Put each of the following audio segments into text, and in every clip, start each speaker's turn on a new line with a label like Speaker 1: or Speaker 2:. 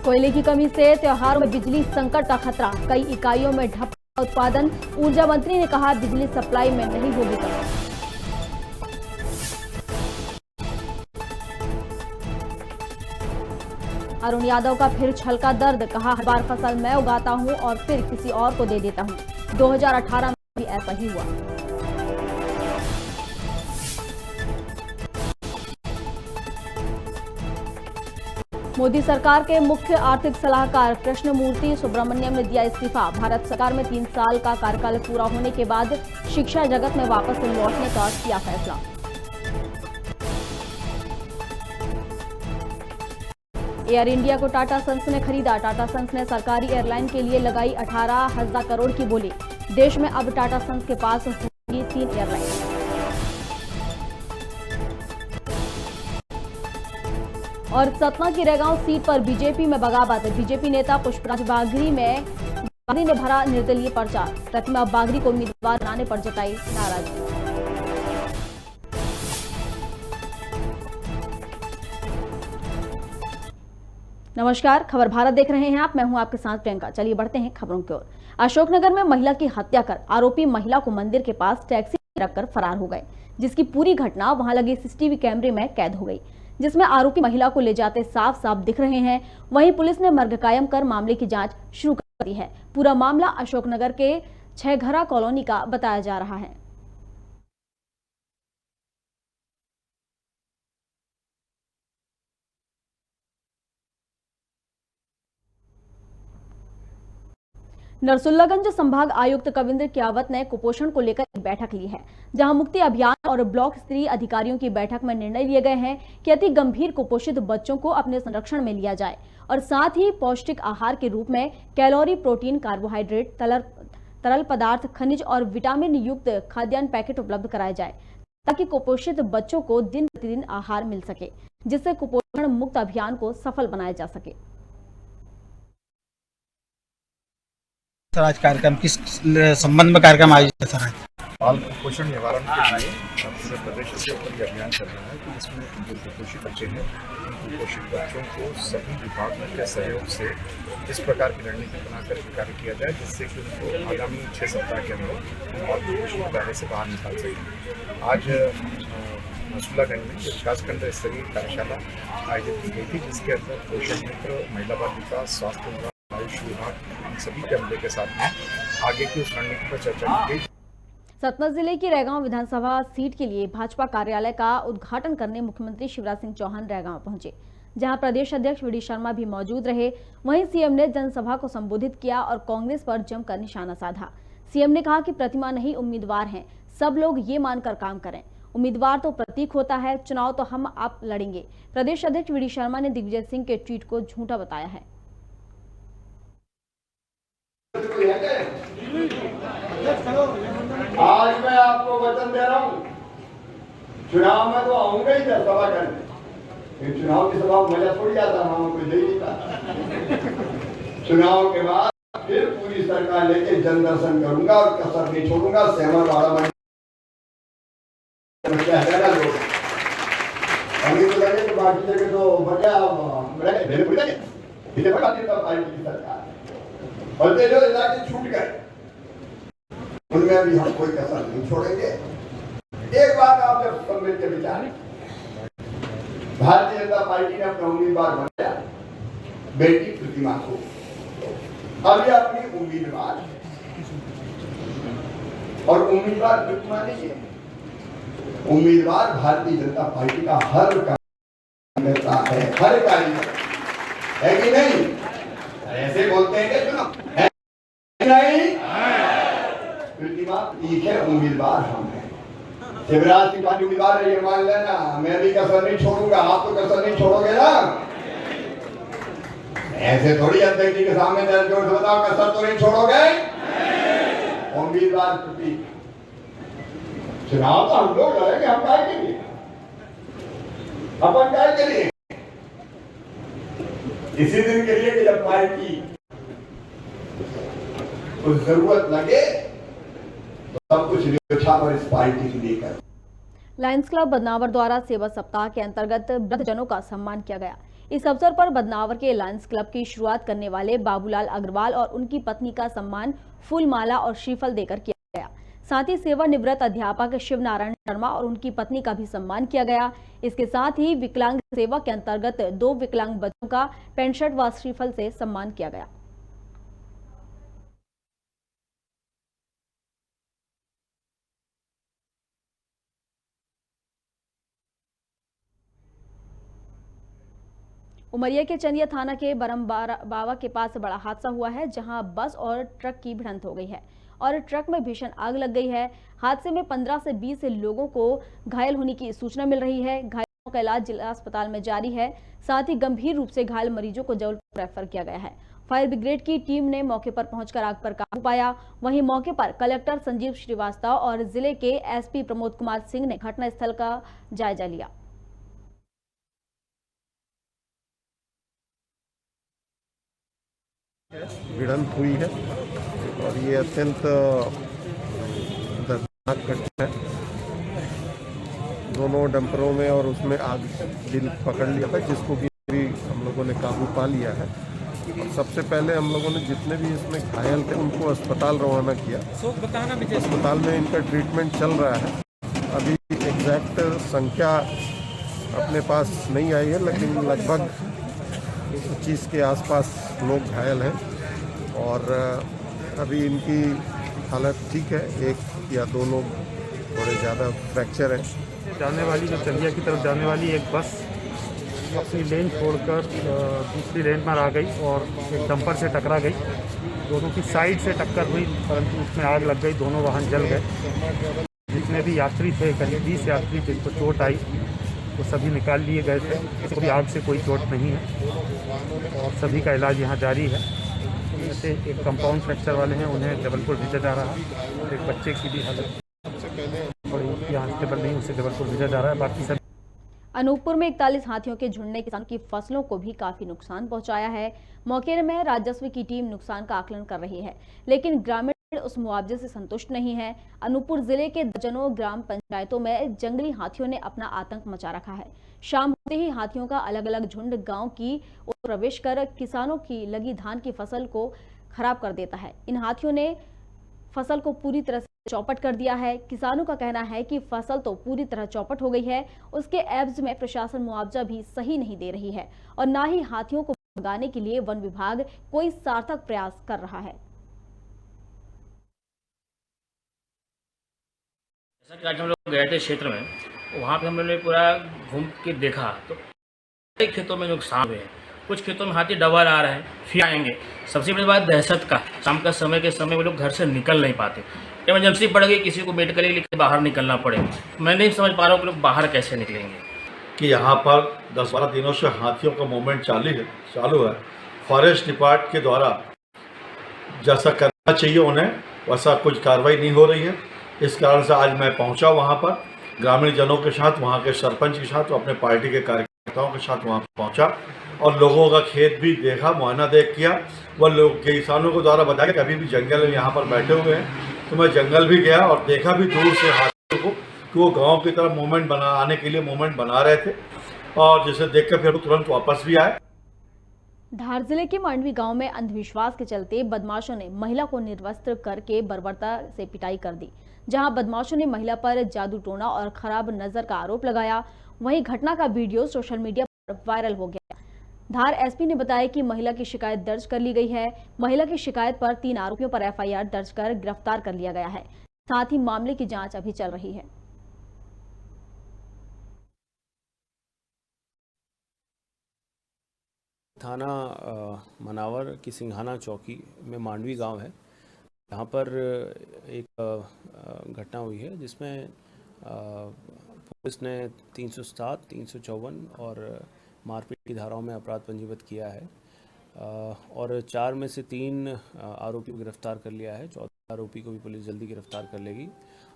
Speaker 1: कोयले की कमी से त्योहारों में बिजली संकट का खतरा, कई इकाइयों में ठप उत्पादन। ऊर्जा मंत्री ने कहा बिजली सप्लाई में नहीं होगी कमी। अरुण यादव का फिर छलका दर्द, कहा हर बार फसल मैं उगाता हूं और फिर किसी और को दे देता हूं। 2018 में भी ऐसा ही हुआ। मोदी सरकार के मुख्य आर्थिक सलाहकार कृष्णमूर्ति सुब्रमण्यम ने दिया इस्तीफा। भारत सरकार में 3 साल का कार्यकाल पूरा होने के बाद शिक्षा जगत में वापस लौटने का किया फैसला। एयर इंडिया को टाटा सन्स ने खरीदा। टाटा सन्स ने सरकारी एयरलाइन के लिए लगाई 18,000 करोड़ की बोली। देश में अब टाटा सन्स के पास होंगी 3 एयरलाइन। और सतना की रेगांव सीट पर बीजेपी में बगावत। बीजेपी नेता पुष्पराज बागरी ने भरा निर्दलीय पर्चा। प्रतिमा बागरी को उम्मीदवार बनाने पर जताई नाराजगी। नमस्कार, खबर भारत देख रहे हैं आप। मैं हूं आपके साथ प्रियंका। चलिए बढ़ते हैं खबरों की ओर। अशोकनगर में महिला की हत्या कर आरोपी महिला को मंदिर के पास टैक्सी रखकर फरार हो गए, जिसकी पूरी घटना वहां लगे सीसीटीवी कैमरे में कैद हो गई, जिसमें आरोपी महिला को ले जाते साफ साफ दिख रहे हैं। वहीं पुलिस ने मर्ग कायम कर मामले की जांच शुरू कर दी है। पूरा मामला अशोकनगर के 6 घरा कॉलोनी का बताया जा रहा है। नरसुल्लागंज संभाग आयुक्त कविंद्र कियावत ने कुपोषण को लेकर एक बैठक ली है, जहां मुक्ति अभियान और ब्लॉक स्तरीय अधिकारियों की बैठक में निर्णय लिए गए हैं कि अति गंभीर कुपोषित बच्चों को अपने संरक्षण में लिया जाए और साथ ही पौष्टिक आहार के रूप में कैलोरी, प्रोटीन, कार्बोहाइड्रेट, तरल पदार्थ, खनिज और विटामिन युक्त खाद्यान्न पैकेट उपलब्ध कराए जाए, ताकि कुपोषित बच्चों को दिन प्रतिदिन आहार मिल सके, जिससे कुपोषण मुक्त अभियान को सफल बनाया जा सके।
Speaker 2: सर, आज कार्यक्रम किस संबंध में कार्यक्रम आयोजित है? सर,
Speaker 3: बाल कुपोषण निवारण के लिए पूरे प्रदेश से ऊपर ये अभियान चल रहा है कि इसमें जो कुपोषित बच्चे हैं, कुपोषित बच्चों को सभी विभागों के सहयोग से इस प्रकार की रणनीति बनाकर कार्य किया जाए, जिससे कि उनको आगामी 6 सप्ताह के अंदर और कुपोषित दायरे से बाहर निकाल सकें। आज नरसुल्लागंज में विकासखंड स्तरीय कार्यशाला आयोजित की गई थी, जिसके अंदर पोषण मित्र, महिला बाल विकास, स्वास्थ्य विभाग, आयुष विभाग सभी के अमले के साथ में आगे की उस रणनीति पर चर्चा की गई।
Speaker 1: सतना जिले की रेगांव विधानसभा सीट के लिए भाजपा कार्यालय का उद्घाटन करने मुख्यमंत्री शिवराज सिंह चौहान रेगांव पहुंचे, जहां प्रदेश अध्यक्ष वी डी शर्मा भी मौजूद रहे। वहीं सीएम ने जनसभा को संबोधित किया और कांग्रेस पर जमकर निशाना साधा। सीएम ने कहा कि प्रतिमा नहीं, उम्मीदवार हैं, सब लोग ये मानकर काम करें। उम्मीदवार तो प्रतीक होता है, चुनाव तो हम आप लड़ेंगे। प्रदेश अध्यक्ष वी डी शर्मा ने दिग्विजय सिंह के ट्वीट को झूठा बताया है।
Speaker 4: आज मैं आपको वचन दे रहा हूं, चुनाव में तो आऊंगा ही सभा करने। चुनाव की सभा मजा थोड़ी आता, वहां कोई ले नहीं पाता। चुनाव के बाद फिर पूरी सरकार लेके जन दर्शन करूंगा और कसर नहीं छोड़ूंगा। सहमत वाला लोग अभी तो लगे तो बाकी जगह तो बढ़िया पार्टी की सरकार और जो इलाके छूट गए उनमें भी हम कोई कसर नहीं छोड़ेंगे। एक बात आप जब सब मिलकर विचार, भारतीय जनता पार्टी ने अपना उम्मीदवार बनाया बेटी प्रतिमा को, अभी अपनी उम्मीदवार और उम्मीदवार प्रतिमा नहीं है, उम्मीदवार भारतीय जनता पार्टी का हर कार्यकर्ता है, हर कार्यकर्ता है कि नहीं? ऐसे बोलते हैं कि चुनाव है नहीं, प्रतिमा ठीक है, उम्मीदवार हम हैं। शिवराज सिंह पार्टी उम्मीदवार है, ये मान लेना। मैं भी कसर नहीं छोड़ूंगा, आप तो कसर नहीं छोड़ोगे ना। ऐसे थोड़ी अध्यक्ष जी के सामने जोर से बताओ कसर तो नहीं छोड़ोगे। उम्मीदवार प्रतीक, चुनाव तो हम लोग लड़ेंगे, हम काय के लिए, अपन काय के लिए, इसी दिन के लिए कि जब पार्टी को जरूरत लगे सब कुछ न्यौछावर इस पार्टी के लिए कर।
Speaker 1: लायंस क्लब बदनावर द्वारा सेवा सप्ताह के अंतर्गत वृद्धजनों का सम्मान किया गया। इस अवसर पर बदनावर के लायंस क्लब की शुरुआत करने वाले बाबूलाल अग्रवाल और उनकी पत्नी का सम्मान फूलमाला और श्रीफल देकर किया गया। साथ ही सेवानिवृत्त अध्यापक शिव नारायण शर्मा और उनकी पत्नी का भी सम्मान किया गया। इसके साथ ही विकलांग सेवा के अंतर्गत 2 विकलांग बच्चों का पैंट शर्ट व श्रीफल से सम्मान किया गया। उमरिया के चंदिया थाना के बरमबावा के पास बड़ा हादसा हुआ है, जहां बस और ट्रक की भिड़ंत हो गई है और ट्रक में भीषण आग लग गई है। हादसे में 15 से 20 लोगों को घायल होने की सूचना मिल रही है। घायलों का इलाज जिला अस्पताल में जारी है। साथ ही गंभीर रूप से घायल मरीजों को जबलपुर रेफर किया गया है। फायर ब्रिगेड की टीम ने मौके पर पहुंचकर आग पर काबू पाया। वहीं मौके पर कलेक्टर संजीव श्रीवास्तव और जिले के एसपी प्रमोद कुमार सिंह ने घटनास्थल का जायजा लिया।
Speaker 5: भिड़ंत हुई है और ये अत्यंत दर्दनाक घटना है। दोनों डंपरों में और उसमें आग दिल पकड़ लिया था, जिसको भी हम लोगों ने काबू पा लिया है। और सबसे पहले हम लोगों ने जितने भी इसमें घायल थे उनको अस्पताल रवाना किया। अस्पताल में इनका ट्रीटमेंट चल रहा है। अभी एग्जैक्ट संख्या अपने पास नहीं आई है, लेकिन लगभग 25 के आसपास लोग घायल हैं और अभी इनकी हालत ठीक है। 1 या 2 लोग थोड़े ज़्यादा फ्रैक्चर हैं।
Speaker 6: जाने वाली जो चंदिया की तरफ जाने वाली एक बस अपनी लेन छोड़कर दूसरी लेन पर आ गई और एक डंपर से टकरा गई। दोनों की साइड से टक्कर हुई, परंतु उसमें आग लग गई, दोनों वाहन जल गए। जितने भी यात्री थे, करीब 20 यात्री जिनको चोट आई, वो सभी निकाल लिए गए थे। किसी को भी आग से कोई चोट नहीं है और सभी का इलाज यहाँ जारी है। जैसे एक कंपाउंड फ्रैक्चर वाले हैं, उन्हें जबलपुर भेजा जा रहा है और एक बच्चे की भी हालत यहाँ स्टेबल नहीं, उसे जबलपुर भेजा जा रहा है। बाकी सब
Speaker 1: अनूपपुर में 41 हाथियों के झुंड ने किसानों की फसलों को भी काफी नुकसान पहुंचाया है। मौके में राजस्व की टीम नुकसान का आकलन कर रही है, लेकिन ग्रामीण उस मुआवजे से संतुष्ट नहीं है। अनूपपुर जिले के दर्जनों ग्राम पंचायतों में जंगली हाथियों ने अपना आतंक मचा रखा है। शाम होते ही हाथियों का अलग अलग झुंड गांव की ओर प्रवेश कर किसानों की लगी धान की फसल को खराब कर देता है। इन हाथियों ने फसल को पूरी तरह से चौपट कर दिया है। किसानों का कहना है कि फसल तो पूरी तरह चौपट हो गई है, उसके एवज में प्रशासन मुआवजा भी सही नहीं दे रही है और न ही हाथियों को भगाने के लिए वन विभाग कोई सार्थक प्रयास कर रहा है।
Speaker 7: जैसा कि आज हम लोग गए थे क्षेत्र में, वहाँ पे हम लोगों ने पूरा घूम के देखा तो कई खेतों में नुकसान हुए हैं। कुछ खेतों में हाथी डबल आ रहे हैं, फिर आएंगे। सबसे बड़ी बात दहशत का, शाम का समय के समय वो लोग घर से निकल नहीं पाते। इमरजेंसी पड़ गई, किसी को मेडिकल लेकर बाहर निकलना पड़े। मैं नहीं समझ पा रहा हूँ कि लोग बाहर कैसे निकलेंगे।
Speaker 8: कि यहाँ पर 10-12 दिनों से हाथियों का मूवमेंट चालू है। फॉरेस्ट डिपार्टमेंट के द्वारा जैसा करना चाहिए उन्हें वैसा कुछ कार्रवाई नहीं हो रही है। इस कारण से आज मैं पहुँचा वहाँ पर ग्रामीण जनों के साथ, वहाँ के सरपंच के साथ, अपने पार्टी के कार्यकर्ताओं के साथ वहाँ पहुँचा और लोगों का खेत भी देखा, मुआयना देख किया। वह लोग किसानों को द्वारा बताया कि अभी भी जंगल यहाँ पर बैठे हुए हैं, तो मैं जंगल भी गया और देखा भी दूर से हाथियों को कि वो गांव की तरफ मूवमेंट आने के लिए मूवमेंट बना रहे थे और जिसे देख कर फिर तुरंत वापस भी आए।
Speaker 1: धार जिले के मांडवी गांव में अंधविश्वास के चलते बदमाशों ने महिला को निर्वस्त्र करके बर्बरता से पिटाई कर दी। जहां बदमाशों ने महिला पर जादू टोना और खराब नजर का आरोप लगाया, वहीं घटना का वीडियो सोशल मीडिया पर वायरल हो गया। धार एसपी ने बताया कि महिला की शिकायत दर्ज कर ली गई है। महिला की शिकायत पर 3 आरोपियों पर एफआईआर दर्ज कर गिरफ्तार कर लिया गया है। साथ ही मामले की जांच अभी चल रही है।
Speaker 9: थाना मनावर की सिंघाना चौकी में मांडवी गांव है। यहाँ पर एक घटना हुई है जिसमें पुलिस ने 307, 354 और मारपीट की धाराओं में अपराध पंजीबद्ध किया है और 4 में से 3 आरोपी को गिरफ्तार कर लिया है। 14 आरोपी को भी पुलिस जल्दी गिरफ्तार कर लेगी।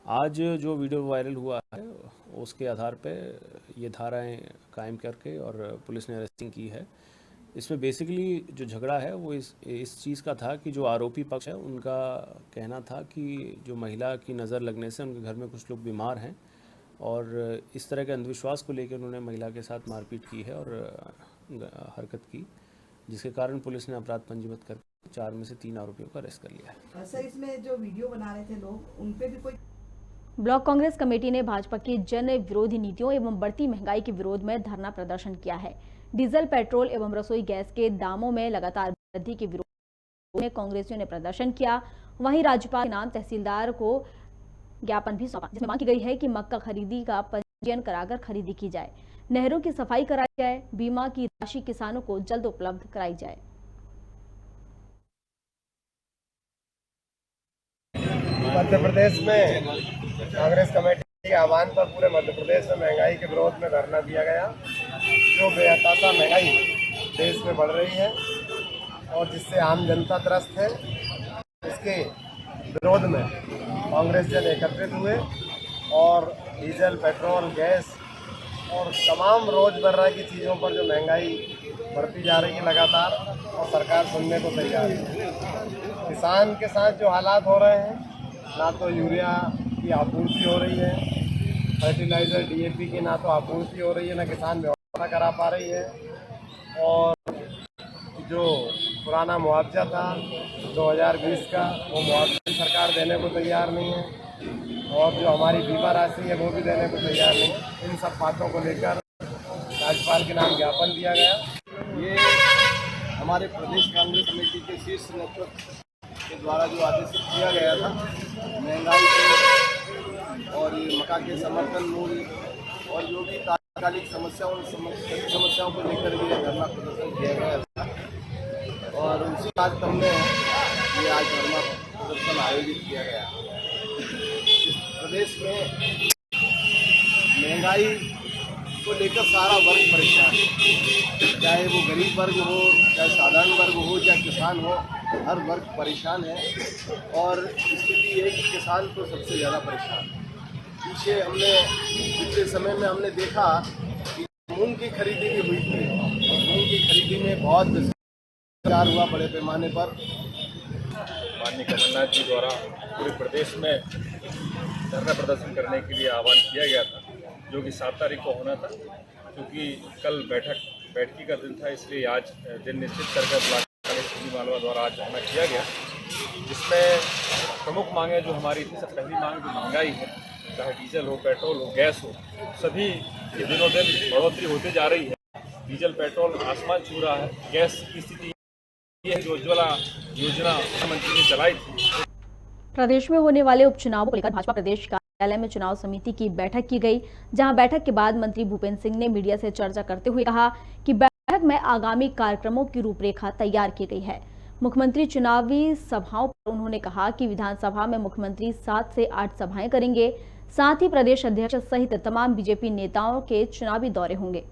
Speaker 9: आज जो वीडियो वायरल हुआ है उसके आधार पर ये धाराएं कायम करके और पुलिस ने अरेस्टिंग की है। इसमें बेसिकली जो झगड़ा है वो इस चीज़ का था कि जो आरोपी पक्ष है उनका कहना था कि जो महिला की नज़र लगने से उनके घर में कुछ लोग बीमार हैं और इस तरह के अंधविश्वास को लेकर उन्होंने महिला के साथ मारपीट की है और हरकत की, जिसके कारण पुलिस ने अपराध पंजीबद्ध कर 4 में से 3 आरोपियों को अरेस्ट कर लिया है।
Speaker 10: सर, इसमें जो वीडियो बना रहे थे लोग, उन पे भी कोई?
Speaker 1: ब्लॉक कांग्रेस कमेटी ने भाजपा की जन विरोधी नीतियों एवं बढ़ती महंगाई के विरोध में धरना प्रदर्शन किया है। डीजल, पेट्रोल एवं रसोई गैस के दामों में लगातार वृद्धि के विरोध में कांग्रेसियों ने प्रदर्शन किया। वहीं राज्यपाल के नाम तहसीलदार को ज्ञापन भी सौंपा, जिसमें मांग की गई है कि मक्का खरीदी का पंजीयन कराकर खरीदी की जाए, नहरों की सफाई कराई जाए, बीमा की राशि किसानों को जल्द उपलब्ध कराई जाए।
Speaker 11: मध्य प्रदेश में कांग्रेस कमेटी के आह्वान पर पूरे मध्य प्रदेश में महंगाई के विरोध में धरना दिया गया। जो बेअंतता महंगाई देश में बढ़ रही है और जिससे आम जनता त्रस्त है, इसके विरोध में कांग्रेस जन एकत्रित हुए और डीजल, पेट्रोल, गैस और तमाम रोजमर्रा की चीज़ों पर जो महंगाई बढ़ती जा रही है लगातार, और सरकार सुनने को तैयार है। किसान के साथ जो हालात हो रहे हैं, ना तो यूरिया की आपूर्ति हो रही है, फर्टिलाइज़र डीएपी की ना तो आपूर्ति हो रही है, ना किसान व्यवस्था करा पा रही है, और जो पुराना मुआवजा था 2020 का, वो मुआवजा सरकार देने को तैयार नहीं है, और जो हमारी बीमा राशि है वो भी देने को तैयार नहीं है। इन सब बातों को लेकर राज्यपाल के नाम ज्ञापन दिया गया।
Speaker 12: ये हमारे प्रदेश कांग्रेस कमेटी के शीर्ष नेतृत्व के द्वारा जो आदेशित किया गया था, महंगाई के और ये मक्का के समर्थन मूल्य और जो भी तात्कालिक समस्याओं को लेकर ये धरना प्रदर्शन किया गया था, और उसी आज हमने ये आज धरना प्रदर्शन आयोजित किया गया। इस प्रदेश में महंगाई को लेकर सारा वर्ग परेशान है, चाहे वो गरीब वर्ग हो, चाहे साधारण वर्ग हो, चाहे किसान हो, हर वर्ग परेशान है। और स्थिति ये है कि किसान तो सबसे ज़्यादा परेशान है। पिछले समय में हमने देखा कि मूंग की खरीदी भी हुई थी, मूंग की खरीदी में बहुत विचार हुआ बड़े पैमाने पर।
Speaker 3: माननीय कमलनाथ जी द्वारा पूरे प्रदेश में धरना प्रदर्शन करने के लिए आह्वान किया गया था, जो कि 7 तारीख को होना था। क्योंकि कल बैठकी का दिन था, इसलिए आज दिन निश्चित करके ब्लॉक कांग्रेस मालवा द्वारा आज धरना किया गया, जिसमें प्रमुख मांगें जो हमारी थी, सबसे पहली मांग जो महंगाई है, चाहे डीजल हो, पेट्रोल हो, गैस हो, सभी के दिनों दिन बढ़ोतरी होती जा रही है। डीजल, पेट्रोल आसमान छू रहा है। गैस की स्थिति ये है जो उज्ज्वला योजना मुख्यमंत्री ने चलाई थी।
Speaker 1: प्रदेश में होने वाले उपचुनावों को लेकर भाजपा प्रदेश कार्यालय में चुनाव समिति की बैठक की गई, जहां बैठक के बाद मंत्री भूपेंद्र सिंह ने मीडिया से चर्चा करते हुए कहा कि बैठक में आगामी कार्यक्रमों की रूपरेखा तैयार की गई है। मुख्यमंत्री चुनावी सभाओं पर उन्होंने कहा कि विधानसभा में मुख्यमंत्री 7 से 8 सभाएं करेंगे, साथ ही प्रदेश अध्यक्ष सहित तमाम बीजेपी नेताओं के चुनावी दौरे होंगे।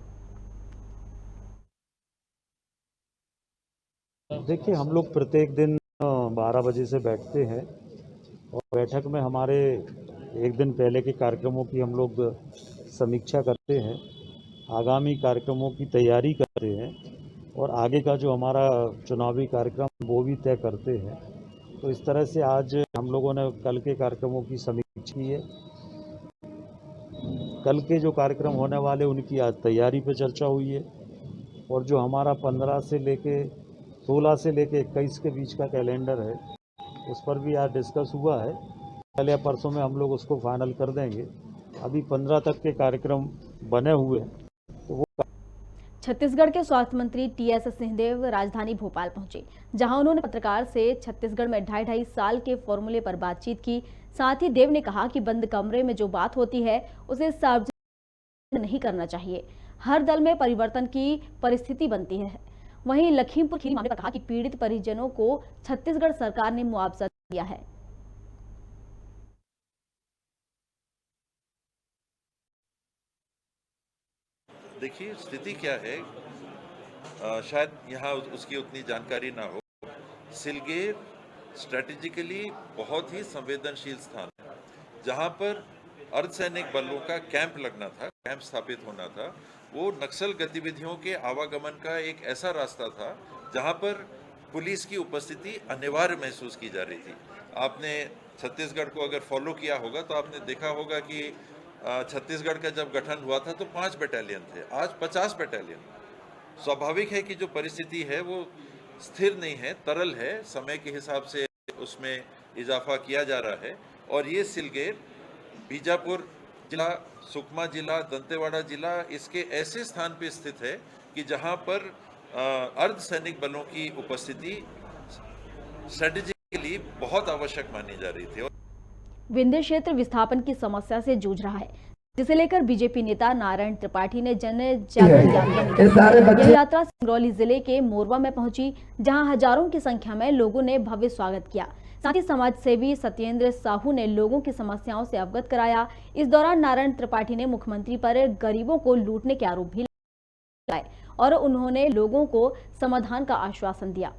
Speaker 13: देखिए, हम लोग प्रत्येक दिन 12 बजे से बैठते हैं और बैठक में हमारे एक दिन पहले के कार्यक्रमों की हम लोग समीक्षा करते हैं, आगामी कार्यक्रमों की तैयारी करते हैं और आगे का जो हमारा चुनावी कार्यक्रम वो भी तय करते हैं। तो इस तरह से आज हम लोगों ने कल के कार्यक्रमों की समीक्षा की है। कल के जो कार्यक्रम होने वाले उनकी आज तैयारी पर चर्चा हुई है, और जो हमारा 15 से लेके 16 से लेके 21 के बीच का कैलेंडर है, उस पर भी आज डिस्कस हुआ है। कल या परसों में हम लोग उसको फाइनल कर देंगे। अभी 15 तक के कार्यक्रम बने हुए हैं। तो वो
Speaker 1: छत्तीसगढ़ के स्वास्थ्य मंत्री टीएस सिंहदेव राजधानी भोपाल पहुंचे, जहां उन्होंने पत्रकार से छत्तीसगढ़ में 2.5 साल के फॉर्मूले पर बातचीत की। साथ ही देव ने कहा कि बंद कमरे में जो बात होती है उसे सार्वजनिक नहीं करना चाहिए। हर दल में परिवर्तन की परिस्थिति बनती है। वहीं लखीमपुर खीरी मामले पर कहा कि पीड़ित परिजनों को छत्तीसगढ़ सरकार ने मुआवजा दिया है।
Speaker 14: देखिए, स्थिति क्या है, शायद यहाँ उसकी उतनी जानकारी ना हो। सिलगेर स्ट्रेटेजिकली बहुत ही संवेदनशील स्थान है, जहाँ पर अर्धसैनिक बलों का कैंप लगना था, कैंप स्थापित होना था। वो नक्सल गतिविधियों के आवागमन का एक ऐसा रास्ता था जहाँ पर पुलिस की उपस्थिति अनिवार्य महसूस की जा रही थी। आपने छत्तीसगढ़ को अगर फॉलो किया होगा तो आपने देखा होगा कि छत्तीसगढ़ का जब गठन हुआ था तो 5 बटालियन थे, आज 50 बटालियन। स्वाभाविक है कि जो परिस्थिति है वो स्थिर नहीं है, तरल है, समय के हिसाब से उसमें इजाफा किया जा रहा है। और ये सिलगेर, बीजापुर जिला, सुकमा जिला, दंतेवाड़ा जिला इसके ऐसे स्थान पे स्थित है कि जहां पर अर्धसैनिक बलों की उपस्थिति स्ट्रेटेजिकली बहुत आवश्यक मानी जा रही थी।
Speaker 1: विंध्य क्षेत्र विस्थापन की समस्या से जूझ रहा है, जिसे लेकर बीजेपी नेता नारायण त्रिपाठी ने जन जागरण यात्रा निकाली। यह यात्रा सिंगरौली जिले के मोरवा में पहुंची, जहां हजारों की संख्या में लोगों ने भव्य स्वागत किया। साथ ही समाज सेवी सत्येंद्र साहू ने लोगों की समस्याओं से अवगत कराया। इस दौरान नारायण त्रिपाठी ने मुख्यमंत्री पर गरीबों को लूटने के आरोप भी लगाए और उन्होंने लोगों को समाधान का आश्वासन दिया।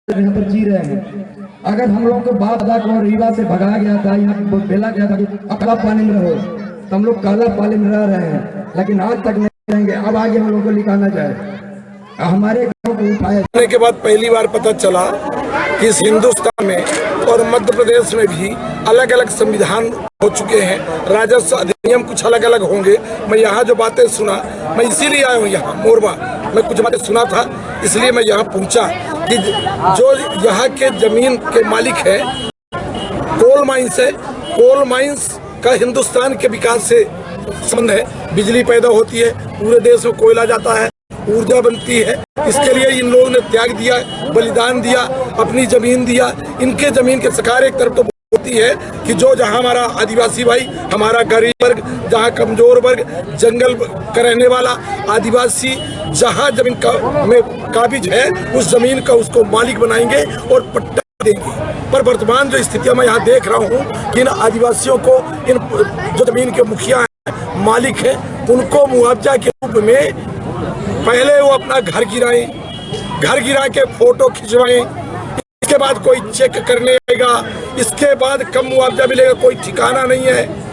Speaker 11: यहाँ पर जी रहे हैं, अगर हम लोग को बाप दादा को रीवा से भगाया गया था, यहाँ बोला गया था कि काला पानी में रहो, तो हम लोग काला पानी में रह रहे हैं, लेकिन आज तक नहीं रहेंगे। अब आगे हम लोग को लिखाना चाहे हमारे गाँव को उठाया
Speaker 15: के बाद पहली बार पता चला कि इस हिंदुस्तान में और मध्य प्रदेश में भी अलग अलग संविधान हो चुके हैं, राजस्व अधिनियम कुछ अलग अलग होंगे। मैं यहाँ जो बातें सुना, मैं इसीलिए आया हूँ यहाँ मोरवा, मैं कुछ बातें सुना था इसलिए मैं यहाँ पहुँचा कि जो यहाँ के जमीन के मालिक है कोल माइंस है, कोल माइंस का हिंदुस्तान के विकास से संबंध है। बिजली पैदा होती है, पूरे देश में कोयला जाता है, ऊर्जा बनती है, इसके लिए इन लोगों ने त्याग दिया, बलिदान दिया, अपनी जमीन दिया। इनके जमीन के सरकार एक तरफ तो होती है कि जो जहां हमारा आदिवासी भाई, हमारा गरीब वर्ग, जहां कमजोर वर्ग, जंगल का रहने वाला आदिवासी जहां जमीन में काबिज है, उस जमीन का उसको मालिक बनाएंगे और पट्टा देंगे। पर वर्तमान जो स्थितियां मैं यहाँ देख रहा हूँ कि इन आदिवासियों को, इन जो जमीन के मुखिया हैं, मालिक हैं, उनको मुआवजा के रूप में पहले वो अपना घर गिरा के फोटो खिंचवाएं, इसके बाद कोई चेक करने आएगा, इसके बाद कम मुआवजा मिलेगा, कोई ठिकाना नहीं है।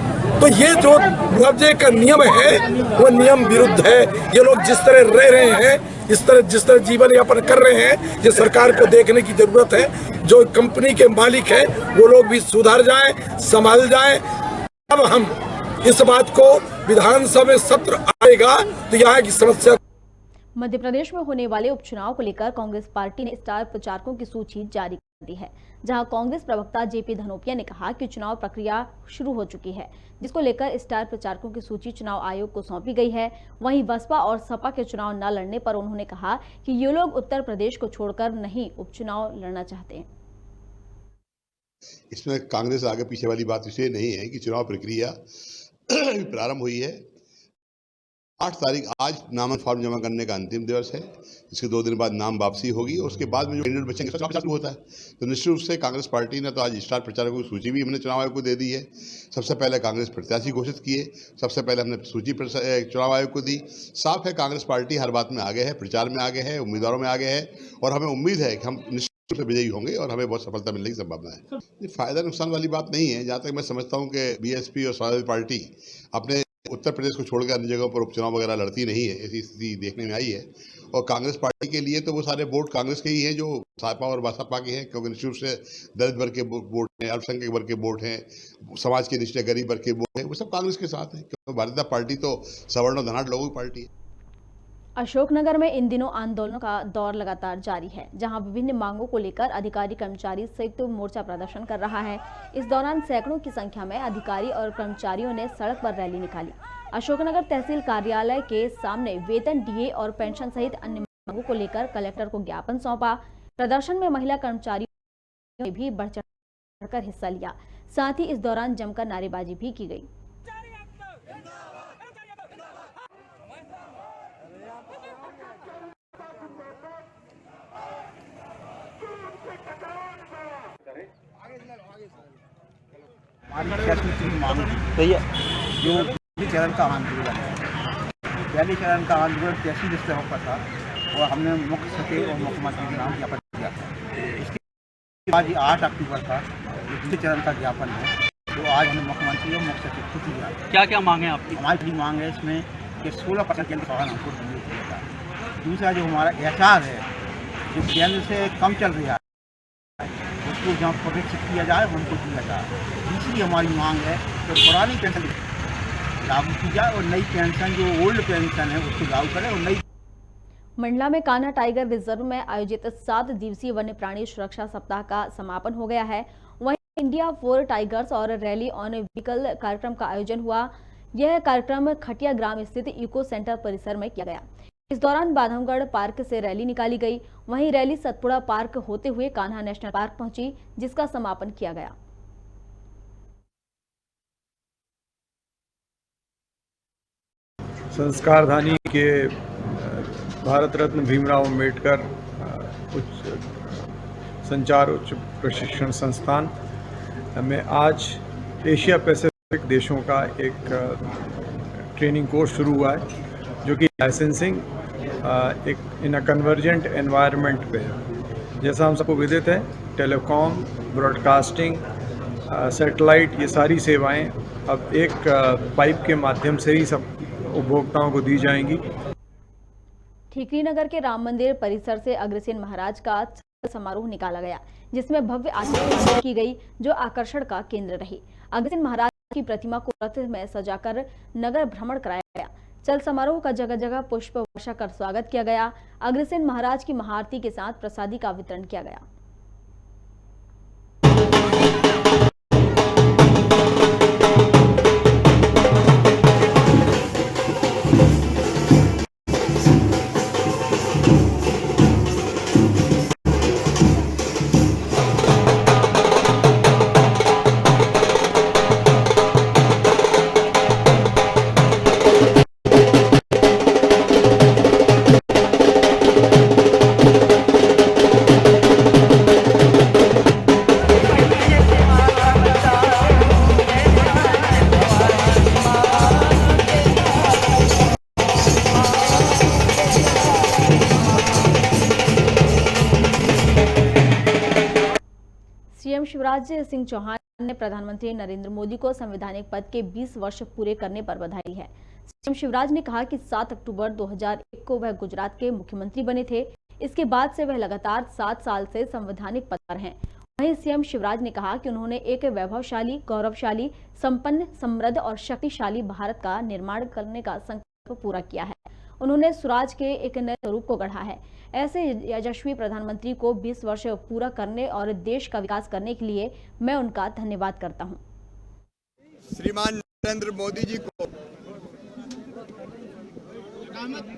Speaker 15: तो ये जो मुआवजे का नियम है वो नियम विरुद्ध है। ये लोग जिस तरह रह रहे हैं, जिस तरह जीवन यापन कर रहे हैं, ये सरकार को देखने की जरूरत है। जो कंपनी के मालिक हैं वो लोग भी सुधर जाएं, संभल जाएं। अब हम इस बात को विधानसभा में सत्र आएगा तो यहाँ की समस्या।
Speaker 1: मध्य प्रदेश में होने वाले उपचुनाव को लेकर कांग्रेस पार्टी ने स्टार प्रचारकों की सूची जारी कर दी है, जहां कांग्रेस प्रवक्ता जेपी धनोपिया ने कहा कि चुनाव प्रक्रिया शुरू हो चुकी है, जिसको लेकर स्टार प्रचारकों की सूची चुनाव आयोग को सौंपी गई है। वहीं बसपा और सपा के चुनाव न लड़ने पर उन्होंने कहा कि ये लोग उत्तर प्रदेश को छोड़कर नहीं उपचुनाव लड़ना चाहते हैं।
Speaker 16: इसमें कांग्रेस आगे पीछे वाली बात इसलिए नहीं है कि चुनाव प्रक्रिया प्रारंभ हुई है। 8 तारीख आज नामांकन फॉर्म जमा करने का अंतिम दिवस है। इसके 2 दिन बाद नाम वापसी होगी और उसके बाद में जो कैंडिडेट बचेंगे चुनाव चालू होता है। तो निश्चित रूप से कांग्रेस पार्टी ने तो आज स्टार प्रचारकों की सूची भी हमने चुनाव आयोग को दे दी है। सबसे पहले कांग्रेस प्रत्याशी घोषित किए, सबसे पहले हमने सूची चुनाव आयोग को दी। साफ है कांग्रेस पार्टी हर बात में आगे है, प्रचार में आगे है, उम्मीदवारों में आगे है और हमें उम्मीद है कि हम निश्चित रूप से विजयी होंगे और हमें बहुत सफलता मिलने की संभावना है। फायदा नुकसान वाली बात नहीं है। जहाँ तक मैं समझता हूँ कि बीएसपी और समाजवादी पार्टी अपने उत्तर प्रदेश को छोड़कर अन्य जगहों पर उपचुनाव वगैरह लड़ती नहीं है, ऐसी स्थिति देखने में आई है। और कांग्रेस पार्टी के लिए तो वो सारे वोट कांग्रेस के ही हैं जो सपा और बसपा के हैं, क्योंकि निश्चित रूप से दलित वर्ग के वोट हैं, अल्पसंख्यक वर्ग के वोट हैं, समाज के निचले गरीब वर्ग के वोट हैं, वो सब कांग्रेस के साथ हैं, क्योंकि भारतीय जनता पार्टी तो सवर्ण और धनाढ़ लोगों की पार्टी है।
Speaker 1: अशोकनगर में इन दिनों आंदोलनों का दौर लगातार जारी है, जहां विभिन्न मांगों को लेकर अधिकारी कर्मचारी संयुक्त मोर्चा प्रदर्शन कर रहा है। इस दौरान सैकड़ों की संख्या में अधिकारी और कर्मचारियों ने सड़क पर रैली निकाली। अशोकनगर तहसील कार्यालय के सामने वेतन, डीए और पेंशन सहित अन्य मांगों को लेकर कलेक्टर को ज्ञापन सौंपा। प्रदर्शन में महिला कर्मचारियों ने भी बढ़ चढ़कर हिस्सा लिया। साथ ही इस दौरान जमकर नारेबाजी भी की गई।
Speaker 2: जो पहले चरण का आंदोलन है, पहले चरण का आंदोलन तहसील स्तर पर था और हमने मुख्य सचिव और मुख्यमंत्री के नाम ज्ञापन दिया था। इसके बाद 8 अक्टूबर का दूसरे चरण का ज्ञापन है, तो आज हमने मुख्यमंत्री और मुख्य सचिव को दिया। क्या क्या मांग है आपकी? हमारी मांग है इसमें कि 16% केंद्र सरकार हमको दिया जाता है। दूसरा जो हमारा एचआर है जो केंद्र से कम चल रहा है उसको जहाँ प्रोटेक्ट किया जाए उनको दिया जाए। तीसरी हमारी मांग है तो पुरानी पेंशन लागू की जाए और नई पेंशन जो ओल्ड पेंशन है उसको लागू करें और नई।
Speaker 1: मंडला में कान्हा टाइगर रिजर्व में आयोजित 7 दिवसीय वन्य प्राणी सुरक्षा सप्ताह का समापन हो गया है। वहीं इंडिया फॉर टाइगर्स और रैली ऑन व्हीकल कार्यक्रम का आयोजन हुआ। यह कार्यक्रम खटिया ग्राम स्थित इको सेंटर परिसर में किया गया। इस दौरान बांधवगढ़ पार्क से रैली निकाली गई। वहीं रैली सतपुड़ा पार्क होते हुए कान्हा नेशनल पार्क पहुंची, जिसका समापन किया गया।
Speaker 17: संस्कारधानी के भारत रत्न भीमराव अम्बेडकर उच्च संचार उच्च प्रशिक्षण संस्थान में आज एशिया पैसिफिक देशों का एक ट्रेनिंग कोर्स शुरू हुआ है, जो कि लाइसेंसिंग एक इन अ कन्वर्जेंट एनवायरनमेंट पे है। जैसा हम सबको विदित है, टेलीकॉम, ब्रॉडकास्टिंग, सैटेलाइट, ये सारी सेवाएं अब एक पाइप के माध्यम से ही सब उपभोक्ताओं को दी जाएंगी।
Speaker 1: ठीकरी नगर के राम मंदिर परिसर से अग्रसेन महाराज का समारोह निकाला गया, जिसमें भव्य आरती की गई, जो आकर्षण का केंद्र रही। अग्रसेन महाराज की प्रतिमा को रथ में सजाकर नगर भ्रमण कराया गया। चल समारोह का जगह जगह पुष्प वर्षा कर स्वागत किया गया। अग्रसेन महाराज की महाआरती के साथ प्रसादी का वितरण किया गया। सीएम शिवराज सिंह चौहान ने प्रधानमंत्री नरेंद्र मोदी को संवैधानिक पद के 20 वर्ष पूरे करने पर बधाई दी है। सीएम शिवराज ने कहा कि 7 अक्टूबर 2001 को वह गुजरात के मुख्यमंत्री बने थे। इसके बाद से वह लगातार 7 साल से संवैधानिक पद पर हैं। वहीं सीएम शिवराज ने कहा कि उन्होंने एक वैभवशाली, गौरवशाली, संपन्न, समृद्ध और शक्तिशाली भारत का निर्माण करने का संकल्प पूरा किया है। उन्होंने स्वराज के एक नए स्वरूप को गढ़ा है। ऐसे यशस्वी प्रधानमंत्री को 20 वर्ष पूरा करने और देश का विकास करने के लिए मैं उनका धन्यवाद करता हूं।
Speaker 4: श्रीमान नरेंद्र मोदी जी को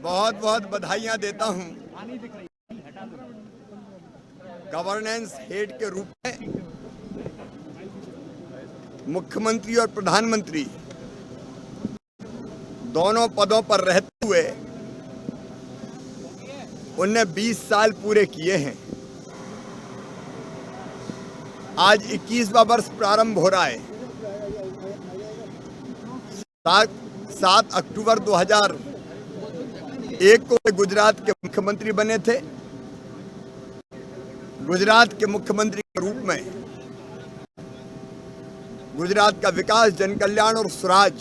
Speaker 4: बहुत बहुत बधाइयां देता हूं। गवर्नेंस हेड के रूप में मुख्यमंत्री और प्रधानमंत्री दोनों पदों पर रहते हुए उनने 20 साल पूरे किए हैं। आज 21वां वर्ष प्रारंभ हो रहा है। 7 अक्टूबर 2001 को गुजरात के मुख्यमंत्री बने थे। गुजरात के मुख्यमंत्री के रूप में गुजरात का विकास, जन कल्याण और स्वराज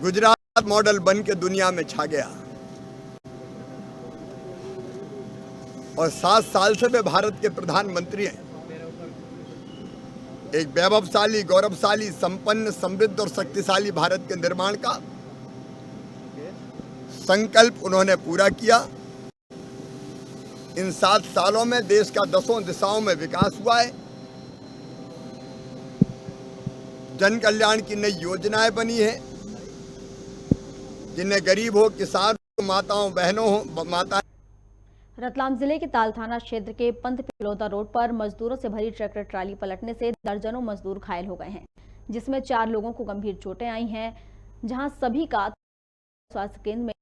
Speaker 4: गुजरात मॉडल बन के दुनिया में छा गया और 7 साल से वे भारत के प्रधानमंत्री हैं। एक वैभवशाली, गौरवशाली, संपन्न, समृद्ध और शक्तिशाली भारत के निर्माण का संकल्प उन्होंने पूरा किया। इन 7 सालों में देश का 10 दिशाओं में विकास हुआ है। जन कल्याण की नई योजनाएं बनी है, जिन्हें गरीब हो, किसान हो, माताओं बहनों हो, माता।
Speaker 1: रतलाम जिले के ताल थाना क्षेत्र के पंत पिलौदा रोड पर मजदूरों से भरी ट्रैक्टर ट्राली पलटने से दर्जनों मजदूर घायल हो गए हैं, जिसमें 4 लोगों को गंभीर चोटें आई हैं, जहां सभी का स्वास्थ्य केंद्र में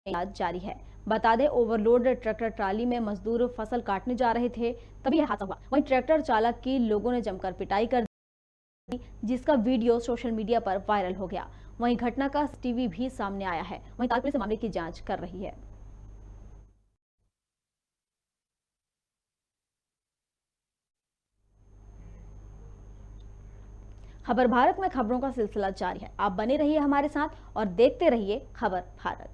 Speaker 1: इलाज जारी है। बता दें, ओवरलोड ट्रैक्टर ट्राली में मजदूर फसल काटने जा रहे थे, तभी यह हादसा हुआ। वहीं ट्रैक्टर चालक की लोगों ने जमकर पिटाई कर दी, जिसका वीडियो सोशल मीडिया पर वायरल हो गया। वहीं घटना का सीसीटीवी भी सामने आया है। वहीं ताल पुलिस मामले की जांच कर रही है। खबर भारत में खबरों का सिलसिला जारी है। आप बने रहिए हमारे साथ और देखते रहिए खबर भारत।